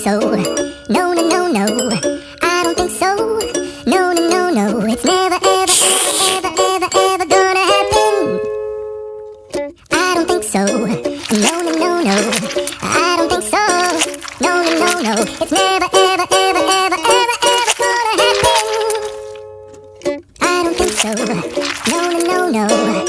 so. No, no, no, no. I don't think so. No, no, no, no. It's never, ever, ever, ever, ever, ever gonna happen. I don't think so. No, no, no, no. I don't think so. No, no, no, no. It's never, ever, ever, ever, ever, ever gonna happen. I don't think so. No, no, no, no.